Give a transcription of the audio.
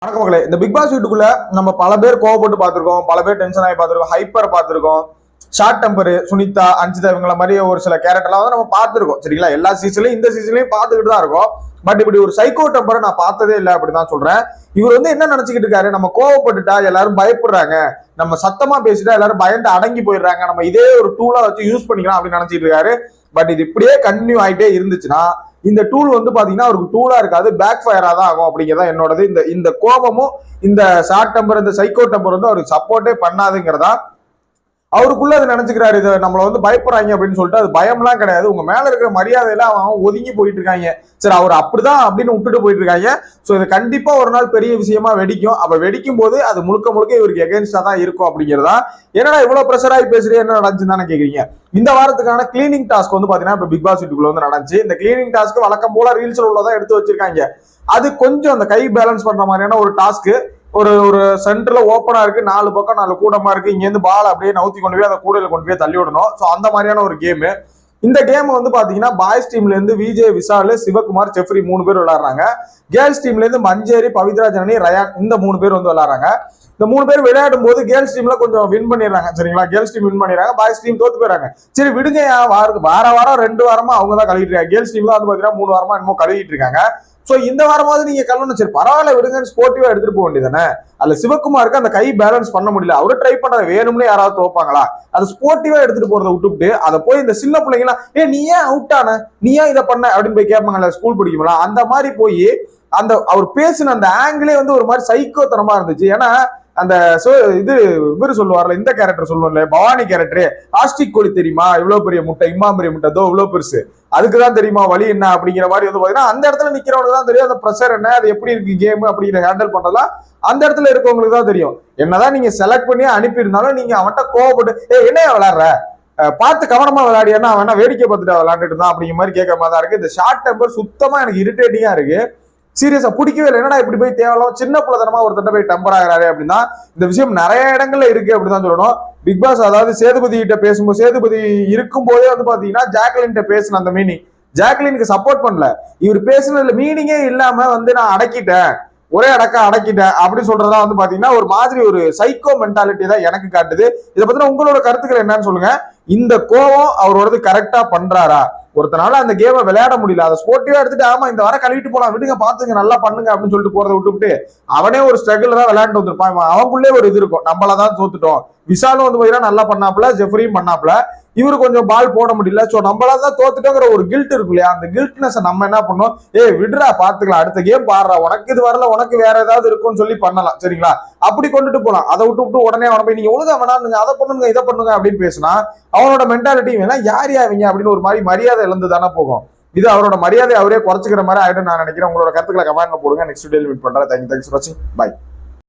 வணக்கம் மக்களே. இந்த பிக் பாஸ் வீட்டுக்குள்ள நம்ம பல பேர் கோவப்பட்டு பார்த்திருக்கோம், பல பேர் டென்ஷன் ஆகி பார்த்திருக்கோம், ஹைப்பர் பார்த்திருக்கோம், ஷார்ட் டெம்பர் சுனிதா அஞ்சிதா இவங்கள மாதிரி ஒரு சில கேரக்டர்லாம் வந்து நம்ம பார்த்திருக்கோம். சரிங்களா, எல்லா சீசன்லயும் இந்த சீசன்லயும் பார்த்துக்கிட்டு தான் இருக்கோம். பட் இப்படி ஒரு சைக்கோ டெம்பரை நான் பார்த்ததே இல்லை அப்படிதான் சொல்றேன். இவர் வந்து என்ன நினைச்சுக்கிட்டு இருக்காரு, நம்ம கோவப்பட்டுட்டா எல்லாரும் பயப்படுறாங்க, நம்ம சத்தமா பேசிட்டா எல்லாரும் பயந்து அடங்கி போயிடுறாங்க, நம்ம இதே ஒரு டூலா வச்சு யூஸ் பண்ணிக்கலாம் அப்படின்னு நினைச்சிட்டு இருக்காரு. பட் இது இப்படியே கண்டினியூ ஆகிட்டே இருந்துச்சுன்னா இந்த டூல் வந்து பாத்தீங்கன்னா அவருக்கு டூலா இருக்காது, பேக் ஃபயரா தான் ஆகும் அப்படிங்கிறதா என்னோடது. இந்த கோபமும் இந்த ஷார்ட் டெம்பர் இந்த சைக்கோ டெம்பர் வந்து அவருக்கு சப்போர்ட்டே பண்ணாதுங்கிறதா அவருக்குள்ள அது நினைச்சுக்கிறாரு. இதை நம்மள வந்து பயப்படுறாங்க அப்படின்னு சொல்லிட்டு அது பயம்லாம் கிடையாது. உங்க மேல இருக்கிற மரியாதையில அவன் ஒதுங்கி போயிட்டு இருக்காங்க. சரி, அவர் அப்படிதான் அப்படின்னு விட்டுட்டு போயிட்டு இருக்காங்க. சோ இது கண்டிப்பா ஒரு நாள் பெரிய விஷயமா வெடிக்கும். அப்ப வெடிக்கும் போது அது முழுக்க முழுக்க இவருக்கு எகென்ஸ்டா தான் இருக்கும் அப்படிங்கிறதா. என்னடா இவ்வளவு ப்ரெஷர் ஆகி பேசுறீங்க, என்ன நடந்துச்சுன்னு தானே கேக்குறீங்க. இந்த வாரத்துக்கான கிளீனிங் டாஸ்க் வந்து பாத்தீங்கன்னா இப்ப பிக் பாஸ் வீட்டுக்குள்ள வந்து நடந்துச்சு. இந்த கிளீனிங் டாஸ்க் வழக்கம் போல ரீல்ஸ்ல உள்ளதான் எடுத்து வச்சிருக்காங்க. அது கொஞ்சம் அந்த கை பேலன்ஸ் பண்ற மாதிரியான ஒரு டாஸ்க். ஒரு ஒரு சென்டர்ல ஓப்பனா இருக்கு, 4 பக்கம் 4 கூடமா இருக்கு. இங்க இருந்து பால் அப்படியே நவுத்தி கொண்டு போய் அந்த கூடையில கொண்டு போய் தள்ளி விடணும். சோ அந்த மாதிரியான ஒரு கேம். இந்த கேம் வந்து பாத்தீங்கன்னா பாய்ஸ் டீம்ல இருந்து விஜய், விஷால், சிவகுமார், ஜெஃப்ரி 3 பேர் விளையாடுறாங்க. கேர்ள்ஸ் டீம்ல இருந்து மஞ்சேரி, பவித்ரா, ஜனனி, ரயான் இந்த 3 பேர் வந்து விளையாடுறாங்க. இந்த 3 பேர் விளையாடும் போது கேர்ள்ஸ் டீம்ல கொஞ்சம் வின் பண்ணிடுறாங்க. சரிங்களா, கேர்ள்ஸ் டீம் வின் பண்ணிடுறாங்க, பாய்ஸ் டீம் தோத்து போயிறாங்க. சரி விடுங்க, வாரம் 2 வாரமா அவங்க தான் கழுவிட்டு இருக்காங்க. கேர்ள்ஸ் டீம் தான் வந்து பாத்தீங்கன்னா 3 வாரமா என்னமோ கழுவிட்டு இருக்காங்க. சோ இந்த வாரமாவது நீங்க கல்லணும், சரி பரவாயில்ல விடுங்க, ஸ்போர்ட்டிவா எடுத்துட்டு போக வேண்டியதானே. அதுல சிவகுமாருக்கு அந்த கை பேலன்ஸ் பண்ண முடியல, அவரு ட்ரை பண்ற வேணும்னே யாராவது தோப்பாங்களா, அது ஸ்போர்ட்டிவா எடுத்துட்டு போறதை விட்டுவிட்டு அதை போய் இந்த சின்ன பிள்ளைங்களாம் நீ ஏன் அவுட் ஆன, நீ ஏன் இதை பண்ண அப்படின்னு போய் கேட்பாங்கல்ல ஸ்கூல் படிக்கும்போது, அந்த மாதிரி போய் அந்த அவர் பேசின அந்த ஆங்கிளே வந்து ஒரு மாதிரி சைக்கோத்தனமா இருந்துச்சு. ஏன்னா அந்த இது இவரு சொல்லுவார்ல, இந்த கேரக்டர் சொல்லுவோம்ல, பவானி கேரக்டர், ஆஸ்டிக் கோழி தெரியுமா, இவ்வளவு பெரிய முட்டை, பெரிய முட்டை தோ இவ்வளவு பெருசு, அதுக்குதான் தெரியுமா வழி என்ன அப்படிங்கிற மாதிரி வந்து பாத்தீங்கன்னா அந்த இடத்துல நிக்கிறவனுக்கு தான் தெரியும் அந்த ப்ரெஷர் என்ன, அது எப்படி இருக்கு கேம் அப்படிங்கிற ஹேண்டில் பண்றதெல்லாம் அந்த இடத்துல இருக்கவங்களுக்கு தான் தெரியும். என்னதான் நீங்க செலக்ட் பண்ணி அனுப்பி இருந்தாலும் நீங்க அவன்கிட்ட கோவப்பட்டு என்ன விளையாடுற, பார்த்து கவனமா விளையாடியா, அவன் வேடிக்கை பார்த்துட்டு விளையாண்டுட்டு இருந்தான் அப்படிங்கிற மாதிரி கேட்கற மாதிரி தான் இருக்கு. இந்த ஷார்ட் டெம்பர் சுத்தமா எனக்கு இரிட்டேட்டிங்கா இருக்கு. சீரியஸா பிடிக்கவே இல்லை. என்னடா இப்படி போய் தேவலாம் சின்ன பிள்ளைத்தனமா ஒரு தண்டை போய் டெம்பர் ஆகிறாரு அப்படின்னா இந்த விஷயம் நிறைய இடங்கள்ல இருக்கு அப்படிதான் சொல்லணும். பிக் பாஸ் அதாவது சேதுபதி கிட்ட பேசும்போது, சேதுபதி இருக்கும் போதே வந்து பாத்தீங்கன்னா ஜாக்லின் கிட்ட பேசின அந்த மீனிங், ஜாக்லினுக்கு சப்போர்ட் பண்ணல. இவர் பேசுனதுல மீனிங்கே இல்லாம வந்து நான் அடக்கிட்டேன், ஒரே அடக்கிட்டேன் அப்படின்னு சொல்றதா வந்து பாத்தீங்கன்னா ஒரு மாதிரி ஒரு சைக்கோ மென்டாலிட்டி தான் எனக்கு காட்டுது. இதை பத்தின உங்களோட கருத்துக்கள் என்னன்னு சொல்லுங்க. இந்த கோவம் அவரோடது கரெக்டா பண்றாரா, ஒருத்தனால அந்த கேமை விளையாட முடியல, அதை ஸ்போர்ட்டிவா எடுத்துட்டு ஆமா இந்த வர கழுவிட்டு போலாம், விடுங்க பாத்துங்க நல்லா பண்ணுங்க அப்படின்னு சொல்லிட்டு போறதை விட்டுவிட்டு அவனே ஒரு ஸ்ட்ரகிள் தான் விளையாண்டு வந்திருப்பான். அவங்களுக்குள்ளே ஒரு இது இருக்கும், நம்மளதான் தோத்துட்டோம். விஷாலும் வந்து பாத்தீங்கன்னா நல்லா பண்ணாப்ல, ஜெஃப்ரியும் பண்ணாப்ல, இவரு கொஞ்சம் பால் போட முடியல, சோ நம்மளாதான் தோத்துட்டோங்கிற ஒரு கில்ட் இருக்கு இல்லையா, அந்த கில்ட்னஸ் நம்ம என்ன பண்ணோம், விடுறா பாத்துக்கலாம், அடுத்த கேம் பாடுறா, உனக்கு இது வரல உனக்கு வேற ஏதாவது இருக்கும்னு சொல்லி பண்ணலாம். சரிங்களா, அப்படி கொண்டுட்டு போலாம். அதை விட்டு உடனே அவனை போய் நீங்க ஒழுங்கா வேணாங்க, அதை பண்ணுங்க இதை பண்ணுங்க அப்படின்னு பேசினா அவனோட மென்டாலிட்டி வேணா யார் யாவீங்க அப்படின்னு ஒரு மாதிரி மரியாதை இழந்து தானே போகும். இது அவரோட மரியாதை அவரே குறைச்சிக்கிற மாதிரி ஆயிடும் நான் நினைக்கிறேன். உங்களோட கருத்துக்களை கமெண்ட்ல போடுங்க. நெக்ஸ்ட் வீடியோல மீட் பண்றேன். தேங்க்யூ ஃபார் வாட்சிங். பை.